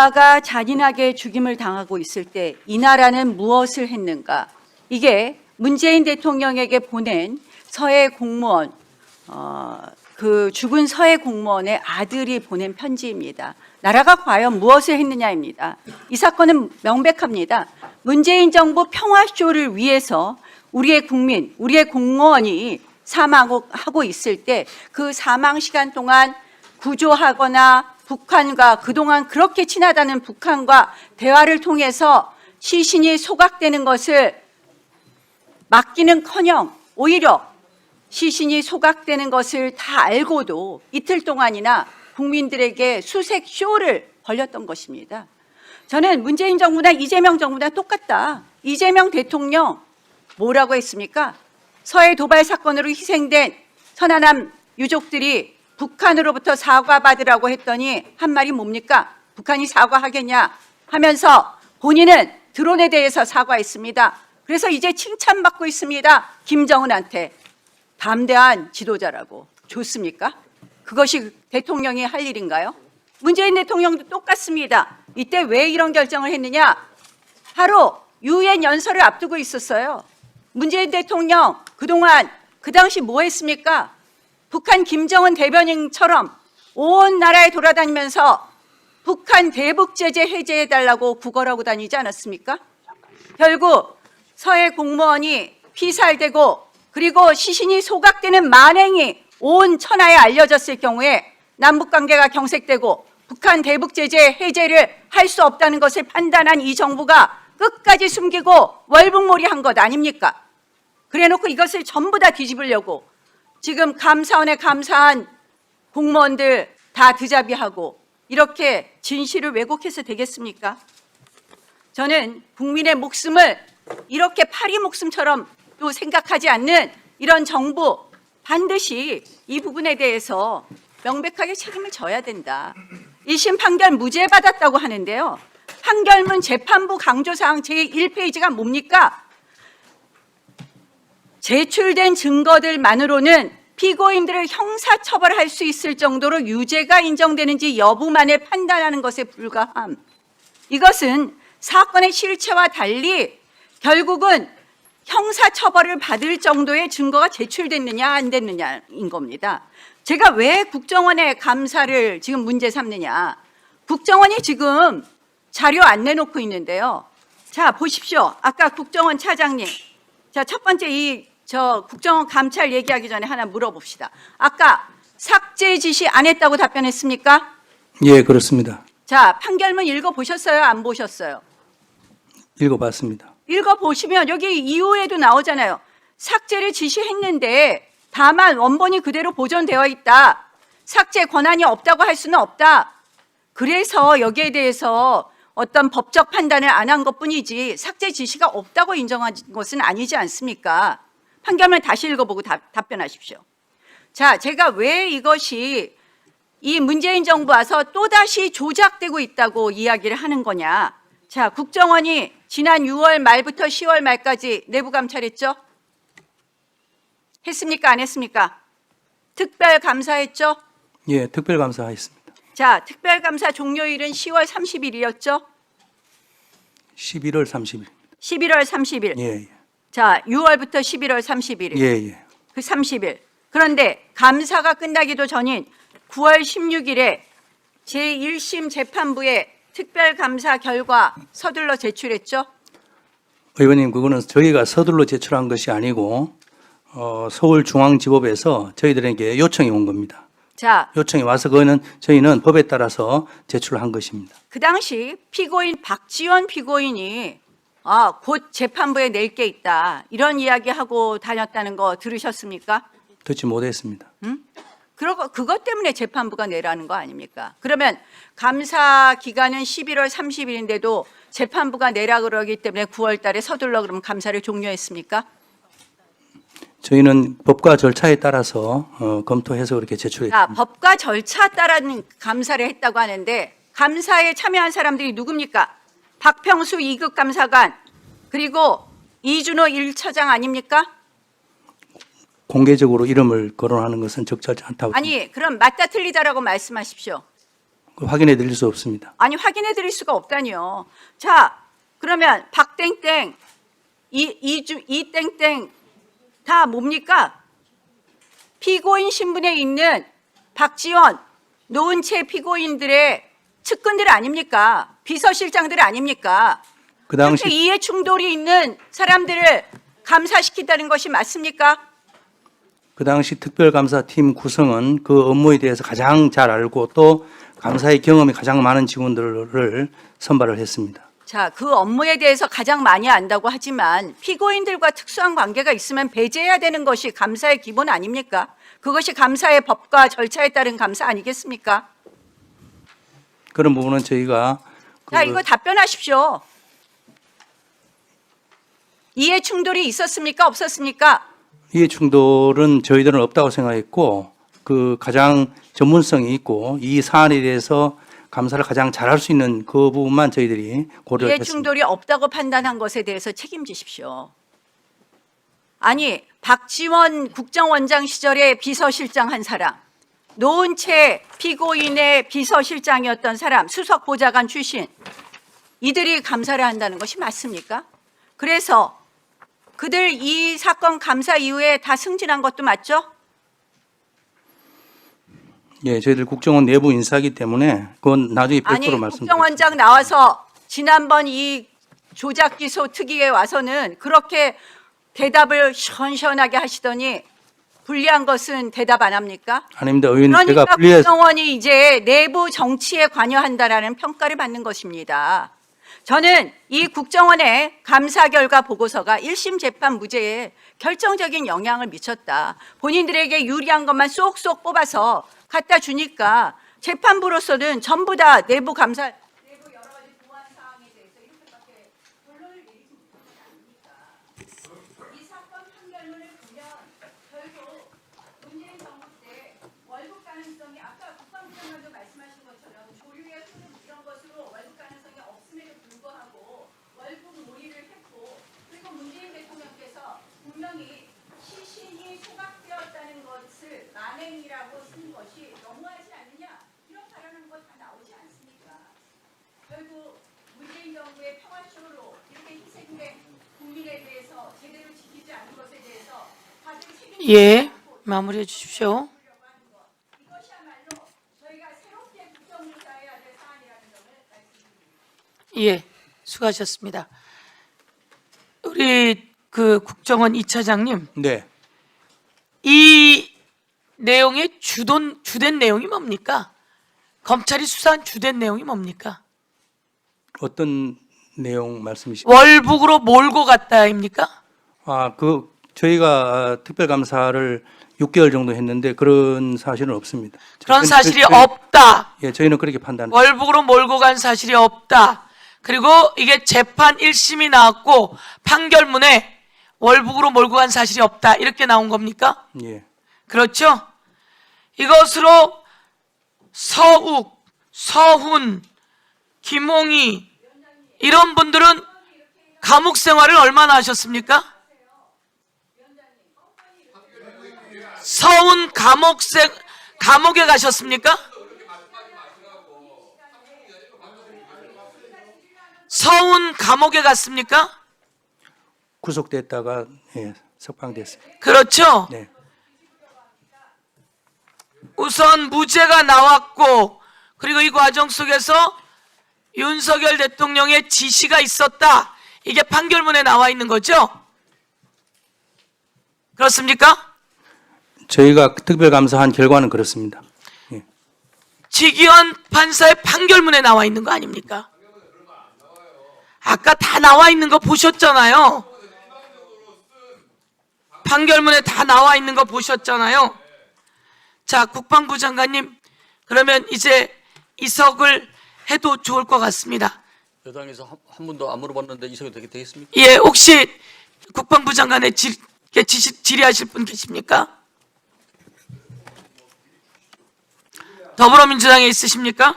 나라가 잔인하게 죽임을 당하고 있을 때 이 나라는 무엇을 했는가? 이게 문재인 대통령에게 보낸 서해 공무원, 그 죽은 서해 공무원의 아들이 보낸 편지입니다. 나라가 과연 무엇을 했느냐입니다. 이 사건은 명백합니다. 문재인 정부 평화쇼를 위해서 우리의 국민, 우리의 공무원이 사망하고 있을 때 그 사망 시간 동안 구조하거나 북한과 그동안 그렇게 친하다는 북한과 대화를 통해서 시신이 소각되는 것을 막기는커녕 오히려 시신이 소각되는 것을 다 알고도 이틀 동안이나 국민들에게 수색 쇼를 벌였던 것입니다. 저는 문재인 정부나 이재명 정부나 똑같다. 이재명 대통령 뭐라고 했습니까? 서해 도발 사건으로 희생된 천안함 유족들이 북한으로부터 사과받으라고 했더니 한 말이 뭡니까? 북한이 사과하겠냐 하면서 본인은 드론에 대해서 사과했습니다. 그래서 이제 칭찬받고 있습니다. 김정은한테. 담대한 지도자라고. 좋습니까? 그것이 대통령이 할 일인가요? 문재인 대통령도 똑같습니다. 이때 왜 이런 결정을 했느냐? 바로 유엔 연설을 앞두고 있었어요. 문재인 대통령 그동안 그 당시 뭐 했습니까? 북한 김정은 대변인처럼 온 나라에 돌아다니면서 북한 대북 제재 해제해달라고 구걸하고 다니지 않았습니까? 결국 서해 공무원이 피살되고 그리고 시신이 소각되는 만행이 온 천하에 알려졌을 경우에 남북관계가 경색되고 북한 대북 제재 해제를 할 수 없다는 것을 판단한 이 정부가 끝까지 숨기고 월북몰이한 것 아닙니까? 그래놓고 이것을 전부 다 뒤집으려고 지금 감사원에 감사한 공무원들 다 드자비하고 이렇게 진실을 왜곡해서 되겠습니까? 저는 국민의 목숨을 이렇게 파리 목숨처럼 또 생각하지 않는 이런 정부 반드시 이 부분에 대해서 명백하게 책임을 져야 된다. 1심 판결 무죄 받았다고 하는데요. 판결문 재판부 강조사항 제1페이지가 뭡니까? 제출된 증거들만으로는 피고인들을 형사처벌할 수 있을 정도로 유죄가 인정되는지 여부만을 판단하는 것에 불과함. 이것은 사건의 실체와 달리 결국은 형사처벌을 받을 정도의 증거가 제출됐느냐 안 됐느냐인 겁니다. 제가 왜 국정원의 감사를 지금 문제 삼느냐. 국정원이 지금 자료 안 내놓고 있는데요. 자, 보십시오. 아까 국정원 차장님. 자, 첫 번째 국정원 감찰 얘기하기 전에 하나 물어봅시다. 아까 삭제 지시 안 했다고 답변했습니까? 예, 그렇습니다. 자, 판결문 읽어보셨어요? 안 보셨어요? 읽어봤습니다. 읽어보시면 여기 이후에도 나오잖아요. 삭제를 지시했는데 다만 원본이 그대로 보존되어 있다. 삭제 권한이 없다고 할 수는 없다. 그래서 여기에 대해서 어떤 법적 판단을 안 한 것뿐이지 삭제 지시가 없다고 인정한 것은 아니지 않습니까? 판결문 다시 읽어보고 답변하십시오. 자, 제가 왜 이것이 이 문재인 정부 와서 또다시 조작되고 있다고 이야기를 하는 거냐. 자, 국정원이 지난 6월 말부터 10월 말까지 내부 감찰했죠? 했습니까? 안 했습니까? 특별감사했죠? 예, 특별감사했습니다. 자, 특별감사 종료일은 10월 30일이었죠? 11월 30일. 11월 30일. 예, 예. 자, 6월부터 11월 30일. 예, 예. 그 30일. 그런데 감사가 끝나기도 전인 9월 16일에 제1심 재판부에 특별감사 결과 서둘러 제출했죠? 의원님, 그거는 저희가 서둘러 제출한 것이 아니고 서울중앙지법에서 저희들에게 요청이 온 겁니다. 자, 요청이 와서 저희는 법에 따라서 제출한 것입니다. 그 당시 피고인 박지원 피고인이 곧 재판부에 낼 게 있다. 이런 이야기하고 다녔다는 거 들으셨습니까? 듣지 못했습니다. 그것 때문에 재판부가 내라는 거 아닙니까? 그러면 감사 기간은 11월 30일인데도 재판부가 내라 그러기 때문에 9월 달에 서둘러 그러면 감사를 종료했습니까? 저희는 법과 절차에 따라서 검토해서 그렇게 제출했습니다. 자, 법과 절차 따른 감사를 했다고 하는데 감사에 참여한 사람들이 누굽니까? 박평수 2급 감사관 그리고 이준호 1처장 아닙니까? 공개적으로 이름을 거론하는 것은 적절치 않다고. 아니, 그럼 맞다 틀리다라고 말씀하십시오. 확인해 드릴 수 없습니다. 아니, 확인해 드릴 수가 없다니요. 자, 그러면 박땡땡, 이땡땡 다 뭡니까? 피고인 신분에 있는 박지원, 노은채 피고인들의 측근들 아닙니까? 비서실장들 아닙니까? 그 당시 이렇게 이해 충돌이 있는 사람들을 감사시킨다는 것이 맞습니까? 특별감사팀 구성은 그 업무에 대해서 가장 잘 알고 또 감사의 경험이 가장 많은 직원들을 선발을 했습니다. 자, 그 업무에 대해서 가장 많이 안다고 하지만 피고인들과 특수한 관계가 있으면 배제해야 되는 것이 감사의 기본 아닙니까? 그것이 감사의 법과 절차에 따른 감사 아니겠습니까? 그런 부분은 저희가 자, 이거 답변하십시오. 이해 충돌이 있었습니까? 없었습니까? 이해 충돌은 저희들은 없다고 생각했고 그 가장 전문성이 있고 이 사안에 대해서 감사를 가장 잘할 수 있는 그 부분만 저희들이 고려를 이해 했습니다. 충돌이 없다고 판단한 것에 대해서 책임지십시오. 아니, 박지원 국정원장 시절에 비서실장 한 사람, 노은채 피고인의 비서실장이었던 사람, 수석 보좌관 출신, 이들이 감사를 한다는 것이 맞습니까? 그래서 그들 이 사건 감사 이후에 다 승진한 것도 맞죠? 예, 저희들 국정원 내부 인사이기 때문에 그건 나중에 아니, 별도로 말씀드리겠습니다. 국정원장 나와서 지난번 이 조작 기소 특위에 와서는 그렇게 대답을 시원시원하게 하시더니 불리한 것은 대답 안 합니까? 아닙니다. 의원님 그러니까 제가 불리해서 국정원이 이제 내부 정치에 관여한다라는 평가를 받는 것입니다. 저는 이 국정원의 감사 결과 보고서가 1심 재판 무죄에 결정적인 영향을 미쳤다. 본인들에게 유리한 것만 쏙쏙 뽑아서 갖다 주니까 재판부로서는 전부 다 내부 감사, 내부 여러 가지 보안 사항에 대해서 이렇게밖에 결론을 내리지 못한 것 아닙니까? 이 사건 판결문을 보면 결국 문재인 정부 때 월북 가능성이 아까 국방부장관도 말씀하신 것처럼 조류의 흐름 이런 것으로 월북 가능성이 없음에도 불구하고 월북 몰이를 했고 그리고 문재인 대통령께서 분명히 시신이 소각되었다는 것을 만행이라고 쓴 것이 너무하지 않느냐 이런 발언한 거 다 나오지 않습니까? 결국 문재인 정부의 평화쇼로 이렇게 희생된 국민에 대해서 제대로 지키지 않은 것에 대해서 다들 책임을 예, 마무리해 주십시오. 이것이야말로 저희가 새롭게 국정조사해야 될 사안이라는 점을 말씀드립니다. 예, 수고하셨습니다. 우리 그 국정원 2차장님, 네, 이 내용의 주된 내용이 뭡니까? 검찰이 수사한 주된 내용이 뭡니까? 어떤 내용 말씀이십니까? 월북으로 몰고 갔다입니까? 그 저희가 특별감사를 6개월 정도 했는데 그런 사실은 없습니다. 그런 사실이 저희- 없다. 예, 저희는 그렇게 판단합니다. 월북으로 몰고 간 사실이 없다. 그리고 이게 재판 1심이 나왔고 판결문에 월북으로 몰고 간 사실이 없다. 이렇게 나온 겁니까? 예, 그렇죠? 이것으로 서욱, 서훈, 김홍희 이런 분들은 감옥 생활을 얼마나 하셨습니까? 서훈 감옥에 가셨습니까? 서훈 감옥에 갔습니까? 구속됐다가 예, 석방됐습니다. 그렇죠? 네, 우선 무죄가 나왔고 그리고 이 과정 속에서 윤석열 대통령의 지시가 있었다. 이게 판결문에 나와 있는 거죠? 그렇습니까? 저희가 특별감사한 결과는 그렇습니다. 예. 지기현 판사의 판결문에 나와 있는 거 아닙니까? 아까 다 나와 있는 거 보셨잖아요. 판결문에 다 나와 있는 거 보셨잖아요. 자, 국방부 장관님, 그러면 이제 이석을 해도 좋을 것 같습니다. 여당에서 한 번도 안 물어봤는데 이석이 되겠습니까? 예, 혹시 국방부 장관의 질의하실 분 계십니까? 더불어민주당에 있으십니까?